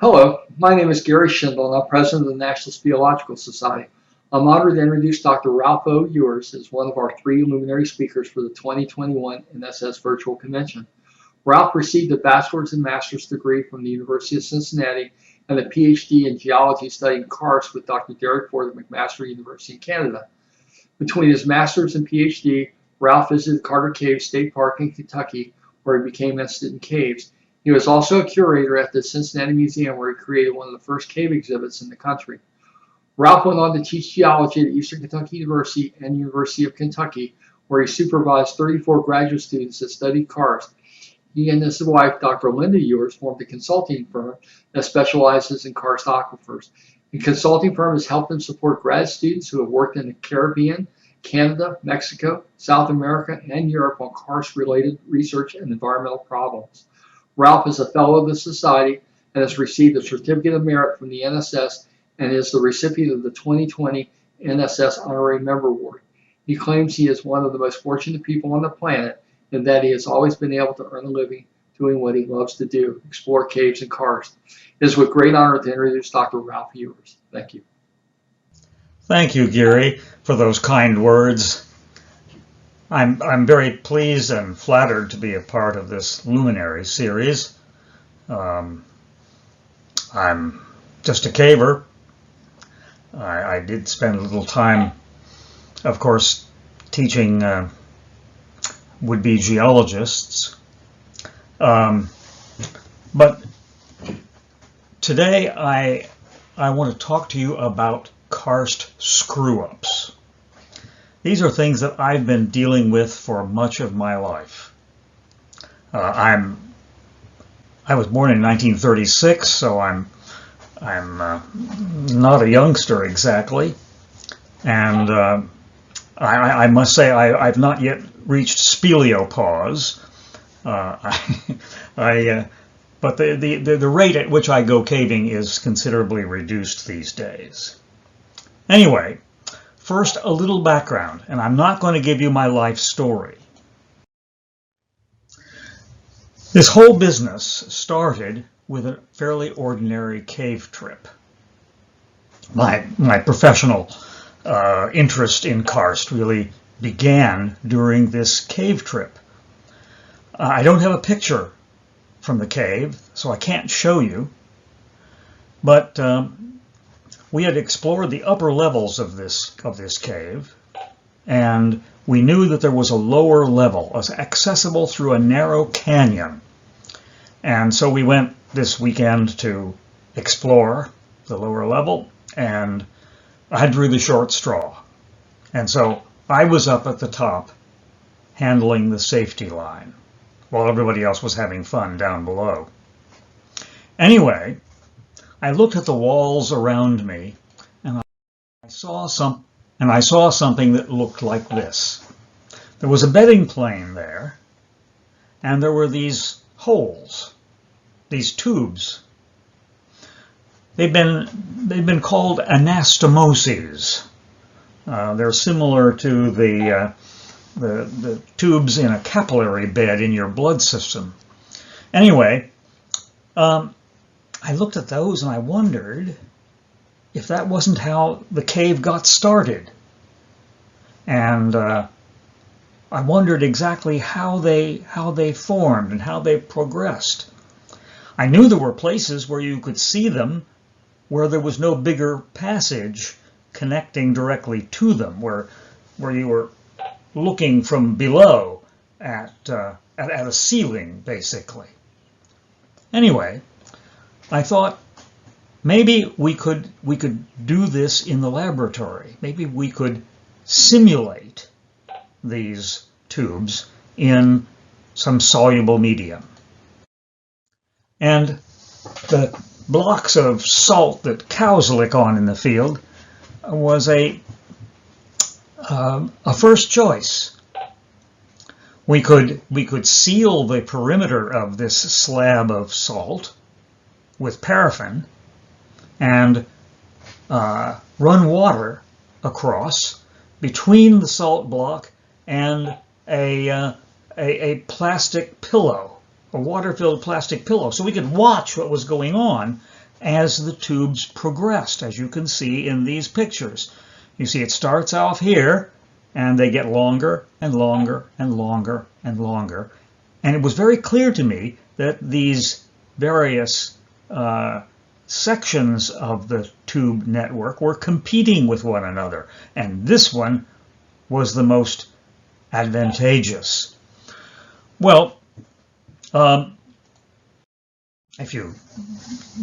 Hello, my name is Gary Schindel and I'm president of the National Speleological Society. I'm honored to introduce Dr. Ralph O. Ewers as one of our three luminary speakers for the 2021 NSS Virtual Convention. Ralph received a bachelor's and master's degree from the University of Cincinnati and a PhD in geology studying karst with Dr. Derek Ford at McMaster University in Canada. Between his master's and PhD, Ralph visited Carter Cave State Park in Kentucky, where he became interested in caves. He was also a curator at the Cincinnati Museum, where he created one of the first cave exhibits in the country. Ralph went on to teach geology at Eastern Kentucky University and University of Kentucky, where he supervised 34 graduate students that studied karst. He and his wife, Dr. Linda Ewers, formed a consulting firm that specializes in karst aquifers. The consulting firm has helped and support grad students who have worked in the Caribbean, Canada, Mexico, South America, and Europe on karst-related research and environmental problems. Ralph is a fellow of the Society and has received a Certificate of Merit from the NSS and is the recipient of the 2020 NSS Honorary Member Award. He claims he is one of the most fortunate people on the planet and that he has always been able to earn a living doing what he loves to do, explore caves and karst. It is with great honor to introduce Dr. Ralph Ewers. Thank you. Thank you, Gary, for those kind words. I'm very pleased and flattered to be a part of this Luminary series. I'm just a caver. I did spend a little time, of course, teaching would-be geologists. But today I want to talk to you about karst screw-ups. These are things that I've been dealing with for much of my life. I was born in 1936, so I'm not a youngster exactly, and I must say I've not yet reached speleopause. But the rate at which I go caving is considerably reduced these days. Anyway, first a little background, and I'm not going to give you my life story. This whole business started with a fairly ordinary cave trip. My professional interest in karst really began during this cave trip. I don't have a picture from the cave, so I can't show you, but we had explored the upper levels of this cave, and we knew that there was a lower level, accessible through a narrow canyon. And so we went this weekend to explore the lower level, and I drew the short straw. And so I was up at the top handling the safety line, while everybody else was having fun down below. Anyway, I looked at the walls around me, and I saw something that looked like this. There was a bedding plane there, and there were these holes, these tubes. They've been called anastomoses. They're similar to the tubes in a capillary bed in your blood system. Anyway, I looked at those and I wondered if that wasn't how the cave got started. And I wondered exactly how they formed and how they progressed. I knew there were places where you could see them, where there was no bigger passage connecting directly to them, where you were looking from below at a ceiling, basically. Anyway, I thought maybe we could do this in the laboratory. Maybe we could simulate these tubes in some soluble medium. And the blocks of salt that cows lick on in the field was a first choice. We could seal the perimeter of this slab of salt with paraffin and run water across between the salt block and a plastic pillow, a water-filled plastic pillow, so we could watch what was going on as the tubes progressed, as you can see in these pictures. You see it starts off here, and they get longer and longer and longer and longer. And it was very clear to me that these various sections of the tube network were competing with one another, and this one was the most advantageous. Well, if you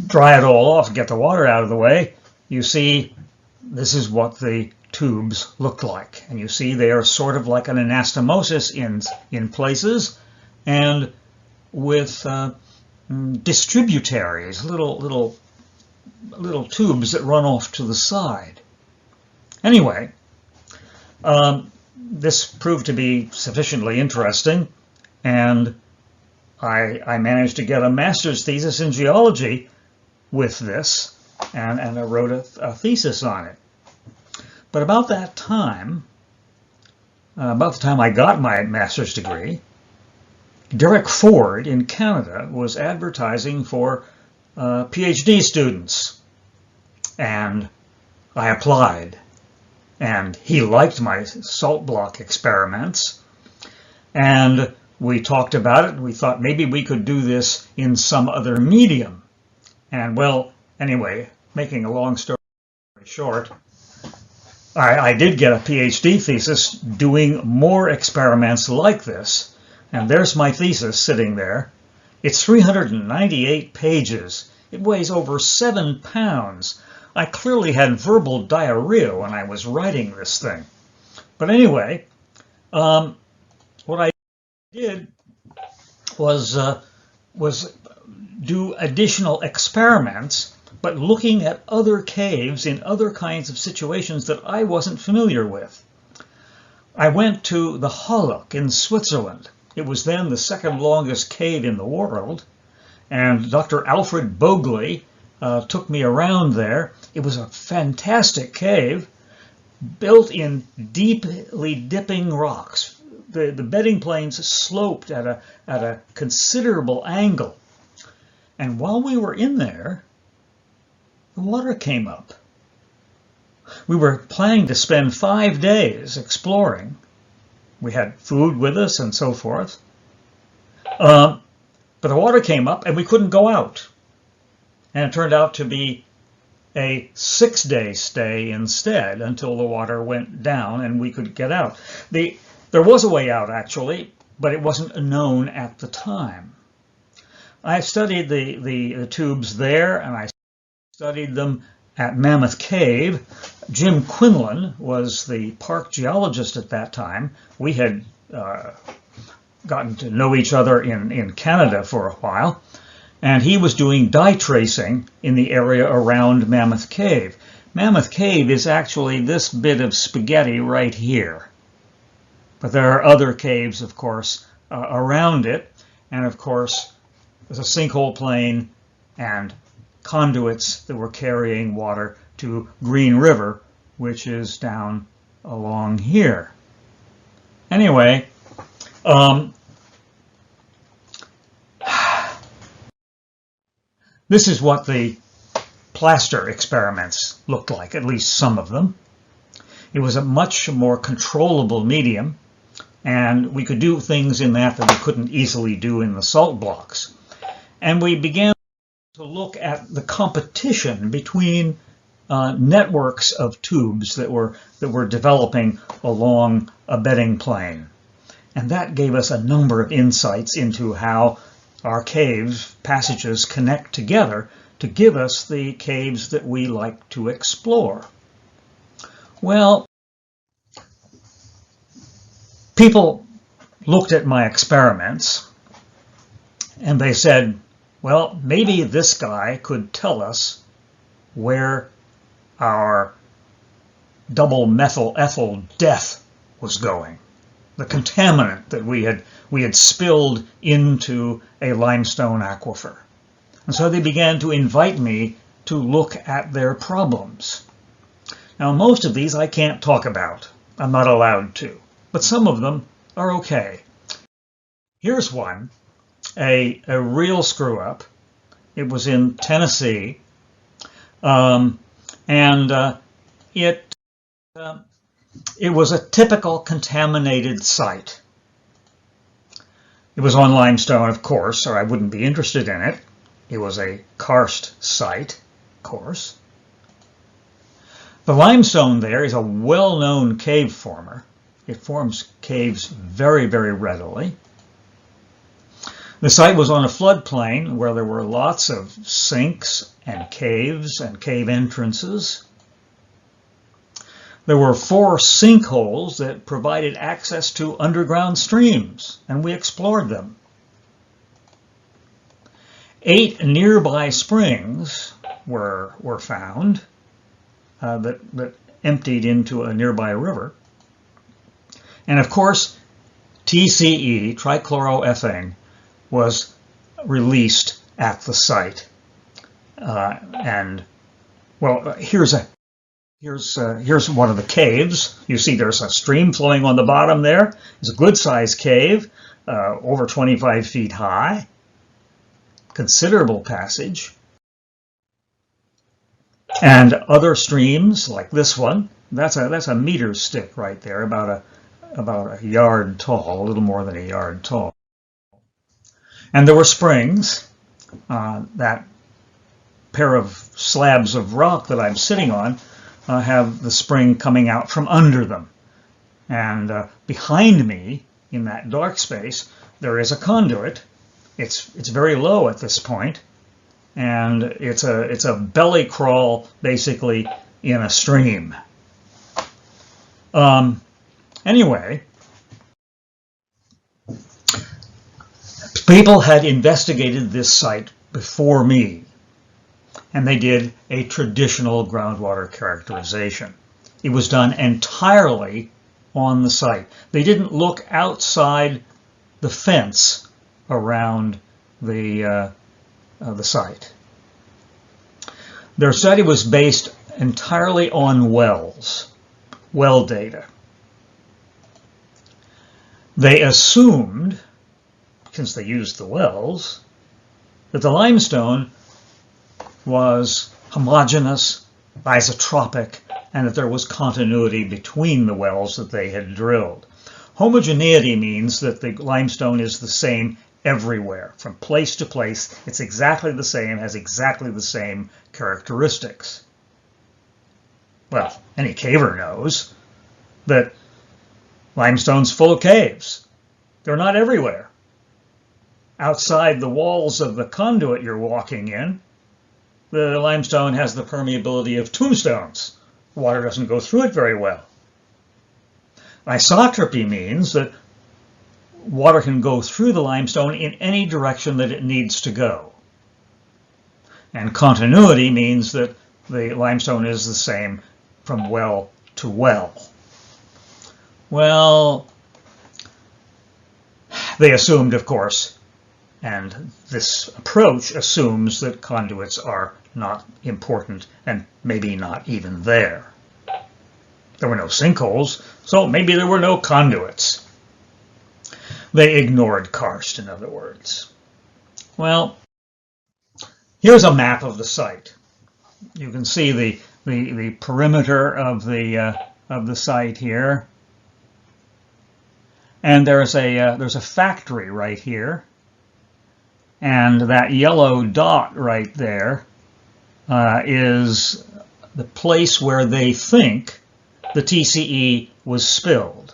dry it all off and get the water out of the way, you see this is what the tubes look like. And you see they are sort of like an anastomosis in places, and with distributaries, little tubes that run off to the side. Anyway, this proved to be sufficiently interesting, and I managed to get a master's thesis in geology with this, and I wrote a thesis on it. But about that time, about the time I got my master's degree, Derek Ford in Canada was advertising for PhD students, and I applied. And he liked my salt block experiments, and we talked about it, and we thought maybe we could do this in some other medium. And well, anyway, making a long story short, I did get a PhD thesis doing more experiments like this. And there's my thesis sitting there. It's 398 pages. It weighs over 7 pounds. I clearly had verbal diarrhea when I was writing this thing. But anyway, what I did was do additional experiments, but looking at other caves in other kinds of situations that I wasn't familiar with. I went to the Hollock in Switzerland. It was then the second longest cave in the world, and Dr. Alfred Bogley took me around there. It was a fantastic cave built in deeply dipping rocks. The bedding planes sloped at a considerable angle. And while we were in there, the water came up. We were planning to spend 5 days exploring. We had food with us and so forth. But the water came up and we couldn't go out. And it turned out to be a 6-day stay instead until the water went down and we could get out. There was a way out, actually, but it wasn't known at the time. I studied the tubes there, and I studied them at Mammoth Cave. Jim Quinlan was the park geologist at that time. We had gotten to know each other in Canada for a while, and he was doing dye tracing in the area around Mammoth Cave. Mammoth Cave is actually this bit of spaghetti right here. But there are other caves, of course, around it, and of course there's a sinkhole plain and conduits that were carrying water to Green River, which is down along here. Anyway, this is what the plaster experiments looked like, at least some of them. It was a much more controllable medium, and we could do things in that we couldn't easily do in the salt blocks. And we began to look at the competition between networks of tubes that were developing along a bedding plane. And that gave us a number of insights into how our caves, passages, connect together to give us the caves that we like to explore. Well, people looked at my experiments and they said, well, maybe this guy could tell us where our double methyl ethyl death was going, the contaminant that we had spilled into a limestone aquifer. And so they began to invite me to look at their problems. Now, most of these I can't talk about. I'm not allowed to. But some of them are okay. Here's one, a real screw-up. It was in Tennessee, And it was a typical contaminated site. It was on limestone, of course, or I wouldn't be interested in it. It was a karst site, of course. The limestone there is a well-known cave former. It forms caves very, very readily. The site was on a floodplain where there were lots of sinks and cave entrances. There were 4 sinkholes that provided access to underground streams, and we explored them. 8 nearby springs were found that emptied into a nearby river. And of course, TCE, trichloroethane, was released at the site. And well, here's one of the caves. You see there's a stream flowing on the bottom there. It's a good-sized cave, over 25 feet high. Considerable passage. And other streams like this one, that's a meter stick right there, about a yard tall, a little more than a yard tall. And there were springs. That pair of slabs of rock that I'm sitting on have the spring coming out from under them. And behind me, in that dark space, there is a conduit. It's very low at this point, and it's a belly crawl basically in a stream. Anyway, people had investigated this site before me, and they did a traditional groundwater characterization. It was done entirely on the site. They didn't look outside the fence around the site. Their study was based entirely on well data. They assumed, since they used the wells, that the limestone was homogeneous, isotropic, and that there was continuity between the wells that they had drilled. Homogeneity means that the limestone is the same everywhere, from place to place. It's exactly the same, has exactly the same characteristics. Well, any caver knows that limestone's full of caves. They're not everywhere. Outside the walls of the conduit you're walking in, the limestone has the permeability of tombstones. Water doesn't go through it very well. Isotropy means that water can go through the limestone in any direction that it needs to go. And continuity means that the limestone is the same from well to well. Well, they assumed, of course, and this approach assumes that conduits are not important and maybe not even there. There were no sinkholes, so maybe there were no conduits. They ignored karst, in other words. Well, here's a map of the site. You can see the perimeter of the site here, and there's a factory right here, and that yellow dot right there is the place where they think the TCE was spilled.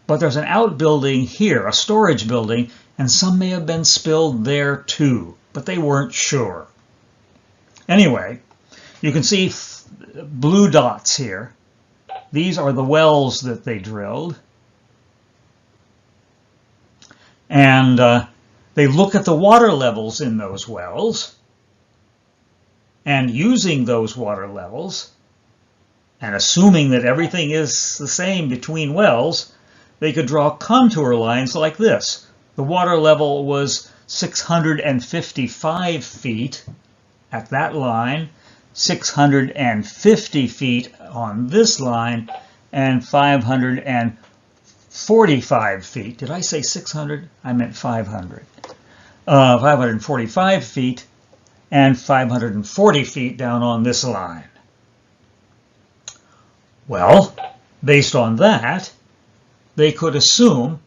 But there's an outbuilding here, a storage building, and some may have been spilled there too, but they weren't sure. Anyway, you can see blue dots here. These are the wells that they drilled. And they look at the water levels in those wells, and using those water levels, and assuming that everything is the same between wells, they could draw contour lines like this. The water level was 655 feet at that line, 650 feet on this line, and 545 feet. Did I say 600? I meant 500. 545 feet and 540 feet down on this line. Well, based on that, they could assume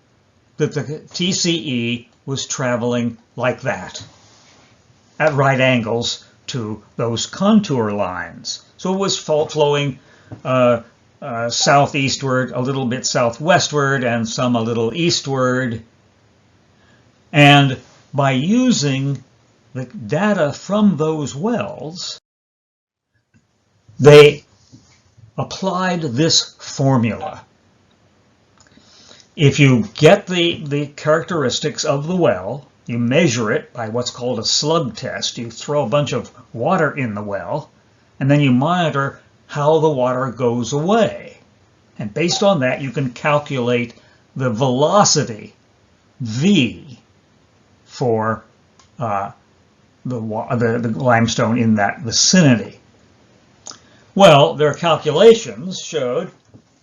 that the TCE was traveling like that, at right angles to those contour lines. So it was flowing southeastward, a little bit southwestward, and some a little eastward. And by using the data from those wells, they applied this formula. If you get the characteristics of the well, you measure it by what's called a slug test. You throw a bunch of water in the well, and then you monitor how the water goes away. And based on that, you can calculate the velocity, V, for the limestone in that vicinity. Well, their calculations showed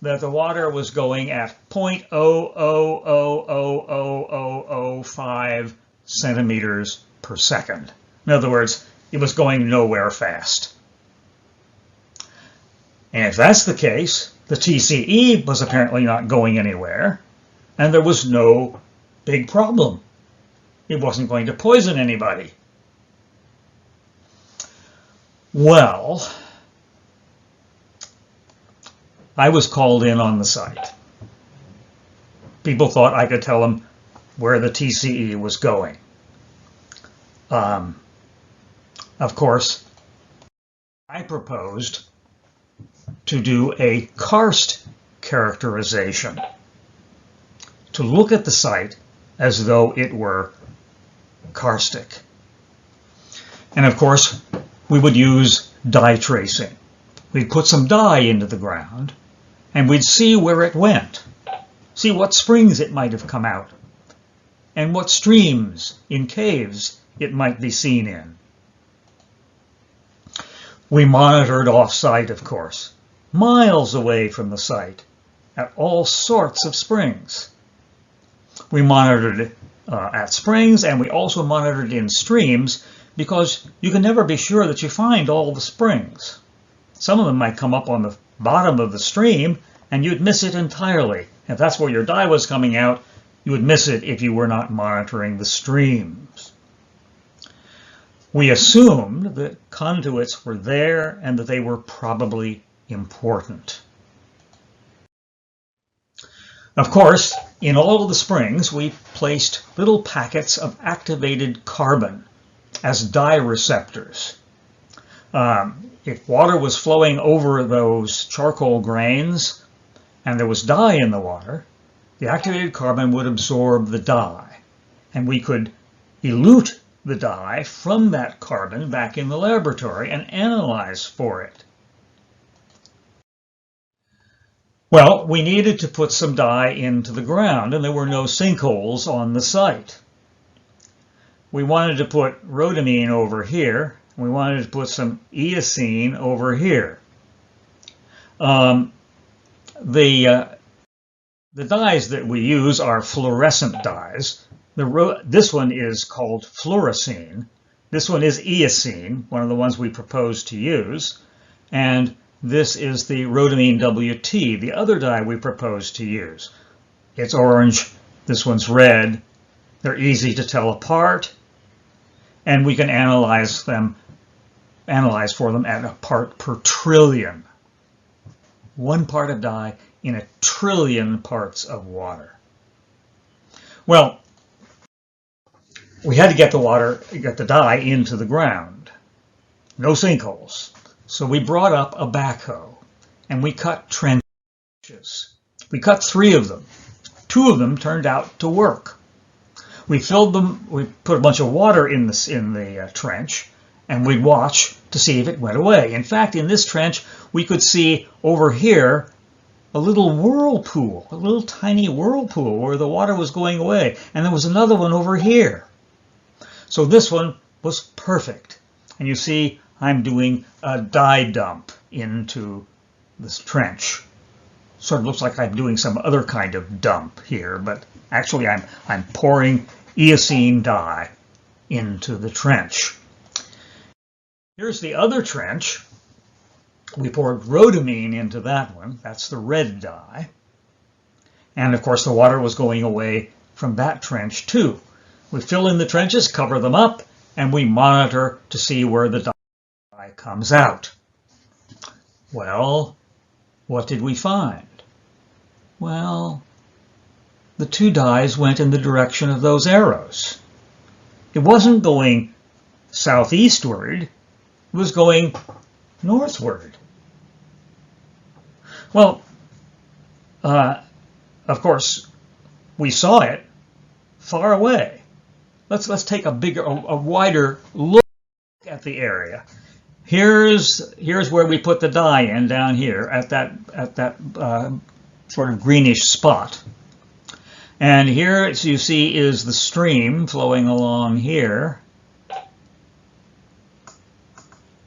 that the water was going at 0.0000005 centimeters per second. In other words, it was going nowhere fast. And if that's the case, the TCE was apparently not going anywhere, and there was no big problem. It wasn't going to poison anybody. Well, I was called in on the site. People thought I could tell them where the TCE was going. Of course, I proposed to do a Karst characterization, to look at the site as though it were karstic. And of course, we would use dye tracing. We'd put some dye into the ground, and we'd see where it went, see what springs it might have come out, and what streams in caves it might be seen in. We monitored off-site, of course, miles away from the site, at all sorts of springs. We monitored it at springs, and we also monitored in streams, because you can never be sure that you find all the springs. Some of them might come up on the bottom of the stream, and you'd miss it entirely. If that's where your dye was coming out, you would miss it if you were not monitoring the streams. We assumed that conduits were there and that they were probably important. Of course, in all of the springs, we placed little packets of activated carbon as dye receptors. If water was flowing over those charcoal grains and there was dye in the water, the activated carbon would absorb the dye, and we could elute the dye from that carbon back in the laboratory and analyze for it. Well, we needed to put some dye into the ground, and there were no sinkholes on the site. We wanted to put rhodamine over here. We wanted to put some eosine over here. The dyes that we use are fluorescent dyes. This one is called fluorescent. This one is eosine, one of the ones we propose to use. And this is the rhodamine WT, the other dye we propose to use. It's orange, this one's red. They're easy to tell apart, and we can analyze for them at a part per trillion. 1 part of dye in 1 trillion parts of water. Well, we had to get the dye into the ground. No sinkholes. So we brought up a backhoe and we cut trenches. We cut 3 of them. 2 of them turned out to work. We filled them, we put a bunch of water in the trench, and we'd watch to see if it went away. In fact, in this trench, we could see over here a little whirlpool, a little tiny whirlpool where the water was going away. And there was another one over here. So this one was perfect. And you see, I'm doing a dye dump into this trench. Sort of looks like I'm doing some other kind of dump here, but actually I'm pouring eosine dye into the trench. Here's the other trench. We poured rhodamine into that one. That's the red dye. And of course the water was going away from that trench too. We fill in the trenches, cover them up, and we monitor to see where the dye comes out. Well, what did we find? Well, the two dyes went in the direction of those arrows. It wasn't going southeastward, it was going northward. Well, of course, we saw it far away. Let's take a wider look at the area. Here's where we put the dye in, down here at that sort of greenish spot. And here, as you see, is the stream flowing along here.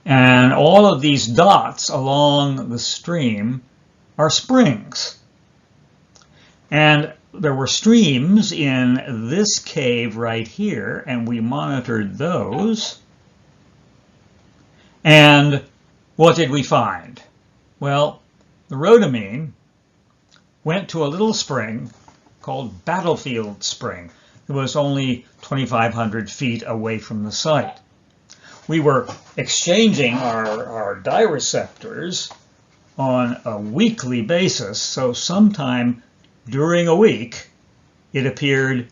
And all of these dots along the stream are springs. And there were streams in this cave right here, and we monitored those. And what did we find? Well, the rhodamine went to a little spring called Battlefield Spring. It was only 2,500 feet away from the site. We were exchanging our dye receptors on a weekly basis, so sometime during a week it appeared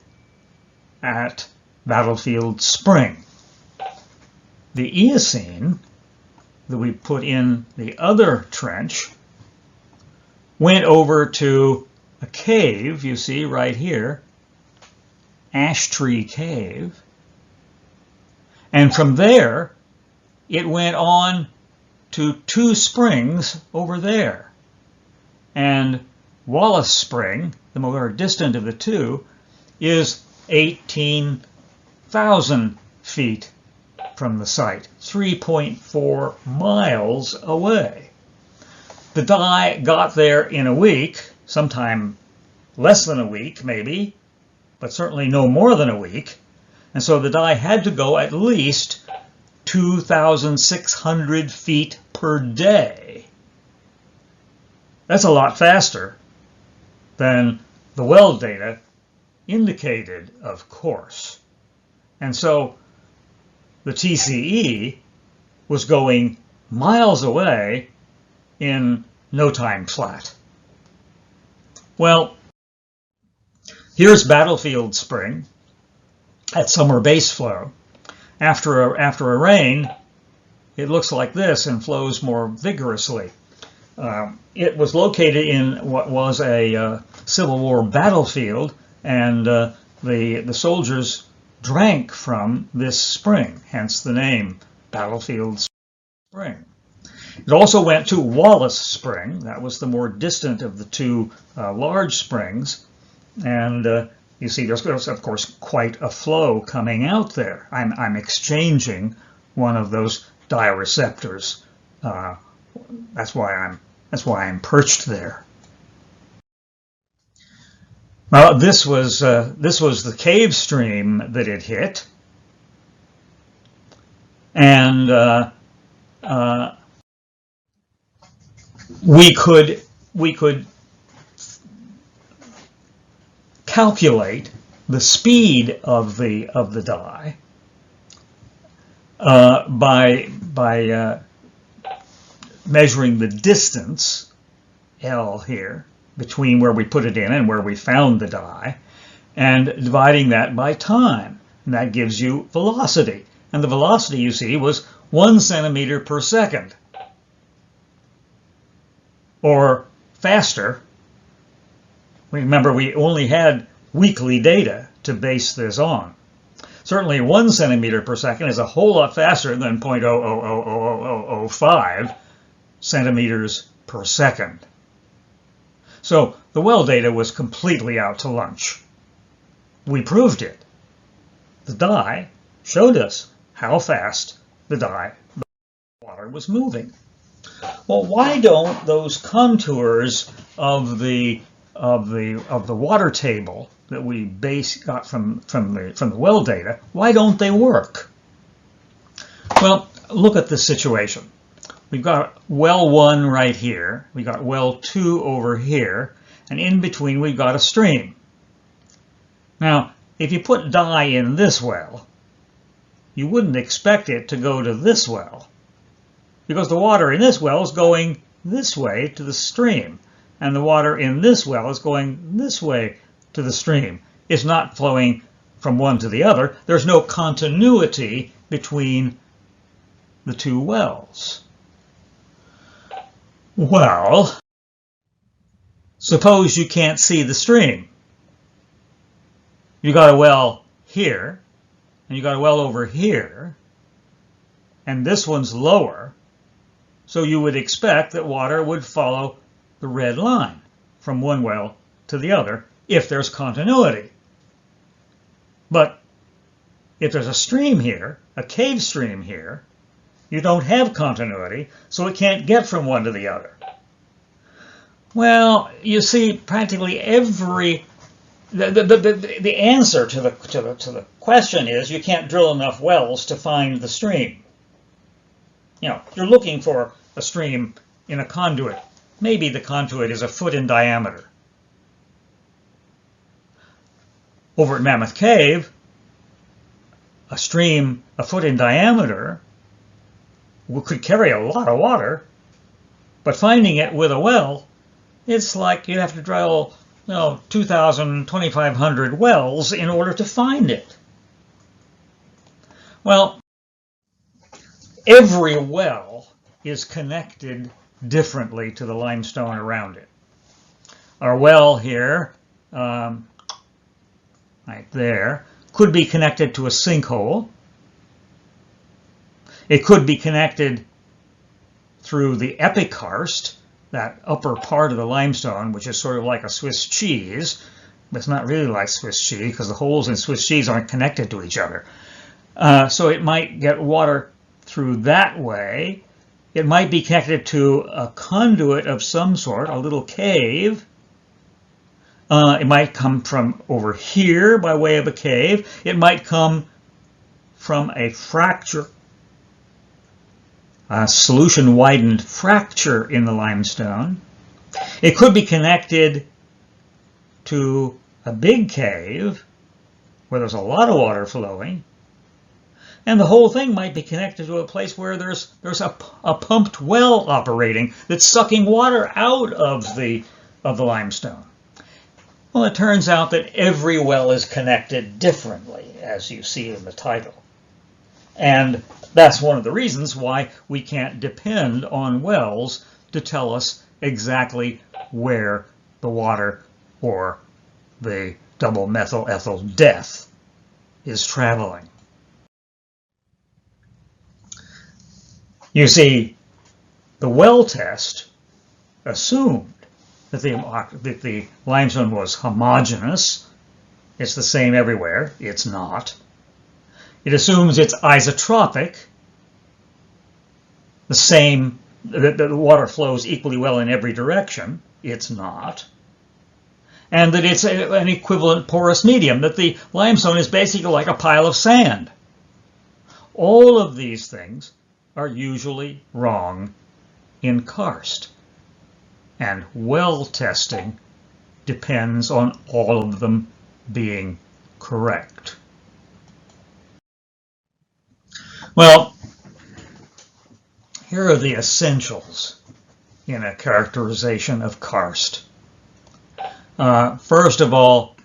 at Battlefield Spring. The eosine that we put in the other trench went over to a cave, you see right here, Ash Tree Cave, and from there it went on to two springs over there. And Wallace Spring, the more distant of the two, is 18,000 feet from the site, 3.4 miles away. The dye got there in a week, sometime less than a week maybe, but certainly no more than a week. And so the dye had to go at least 2,600 feet per day. That's a lot faster than the well data indicated, of course. And so the TCE was going miles away in no time flat. Well, here's Battlefield Spring at summer base flow. After a rain, it looks like this and flows more vigorously. It was located in what was a Civil War battlefield, and the soldiers drank from this spring, hence the name Battlefield Spring. It also went to Wallace Spring. That was the more distant of the two large springs. And you see there's, of course, quite a flow coming out there. I'm exchanging one of those dye receptors. That's why I'm perched there. Well, this was the cave stream that it hit. And we could calculate the speed of the dye by measuring the distance, L here, between where we put it in and where we found the dye, and dividing that by time. And that gives you velocity. And the velocity, you see, was 1 centimeter per second. Or faster. Remember, we only had weekly data to base this on. Certainly 1 centimeter per second is a whole lot faster than 0.0000005 centimeters per second. So the well data was completely out to lunch. We proved it. The dye showed us how fast the water was moving. Well, why don't those contours of the water table that we got from the well data, why don't they work? Well, look at this situation. We've got well 1 right here. We've got well 2 over here. And in between, we've got a stream. Now, if you put dye in this well, you wouldn't expect it to go to this well, because the water in this well is going this way to the stream, and the water in this well is going this way to the stream. It's not flowing from one to the other. There's no continuity between the two wells. Well, suppose you can't see the stream. You got a well here, and you got a well over here, and this one's lower, so you would expect that water would follow the red line from one well to the other if there's continuity. But if there's a stream here, a cave stream here, you don't have continuity, so it can't get from one to the other. Well, you see, practically every the answer to the question is you can't drill enough wells to find the stream. You know, you're looking for a stream in a conduit. Maybe the conduit is a foot in diameter. Over at Mammoth Cave, a stream a foot in diameter could carry a lot of water, but finding it with a well, it's like you'd have to drill 2,000, 2,500 wells in order to find it. Well, every well is connected differently to the limestone around it. Our well here, right there, could be connected to a sinkhole. It could be connected through the epikarst, that upper part of the limestone, which is sort of like a Swiss cheese. But it's not really like Swiss cheese because the holes in Swiss cheese aren't connected to each other. So it might get water through that way. It might be connected to a conduit of some sort, a little cave. It might come from over here by way of a cave. It might come from a fracture, a solution-widened fracture in the limestone. It could be connected to a big cave where there's a lot of water flowing. And the whole thing might be connected to a place where there's a pumped well operating that's sucking water out of the limestone. Well, it turns out that every well is connected differently, as you see in the title. And that's one of the reasons why we can't depend on wells to tell us exactly where the water or the double methyl ethyl death is traveling. You see, the well test assumed that the limestone was homogeneous. It's the same everywhere. It's not. It assumes it's isotropic, the same, that the water flows equally well in every direction. It's not. And that it's an equivalent porous medium, that the limestone is basically like a pile of sand. All of these things are usually wrong in karst. And well testing depends on all of them being correct. Well, here are the essentials in a characterization of karst. First of all,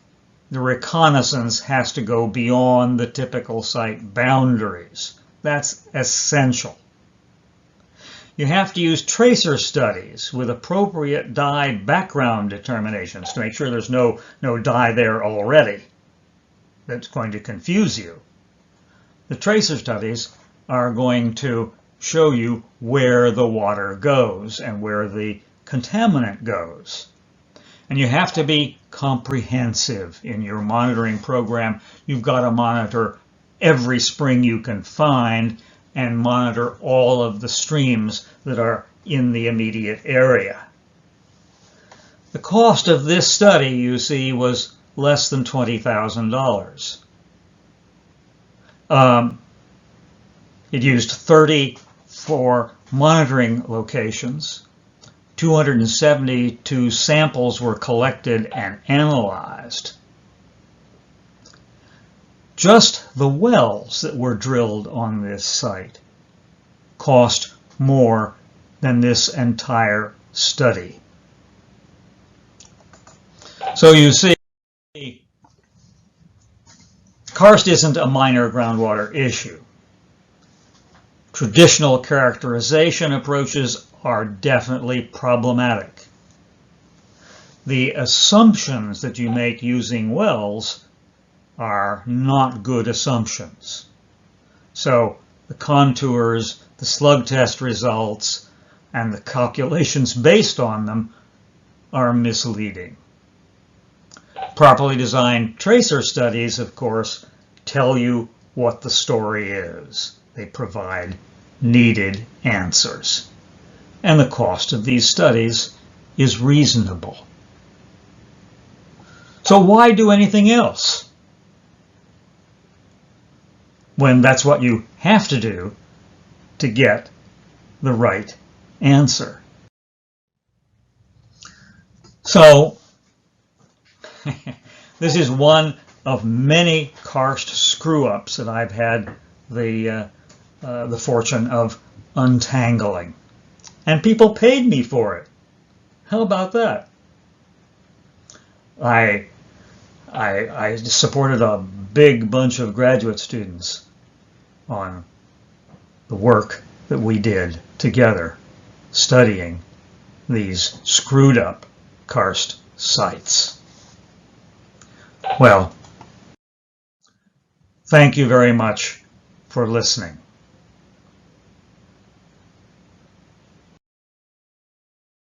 the reconnaissance has to go beyond the typical site boundaries. That's essential. You have to use tracer studies with appropriate dye background determinations to make sure there's no dye there already that's going to confuse you. The tracer studies are going to show you where the water goes and where the contaminant goes. And you have to be comprehensive in your monitoring program. You've got to monitor every spring you can find and monitor all of the streams that are in the immediate area. The cost of this study, you see, was less than $20,000. It used 34 monitoring locations. 272 samples were collected and analyzed. Just the wells that were drilled on this site cost more than this entire study. So you see, karst isn't a minor groundwater issue. Traditional characterization approaches are definitely problematic. The assumptions that you make using wells are not good assumptions. So the contours, the slug test results, and the calculations based on them are misleading. Properly designed tracer studies, of course, tell you what the story is. They provide needed answers. And the cost of these studies is reasonable. So why do anything else when that's what you have to do to get the right answer? So this is one of many karst screw-ups that I've had the fortune of untangling. And people paid me for it. How about that? I supported a big bunch of graduate students on the work that we did together studying these screwed up karst sites. Well, thank you very much for listening.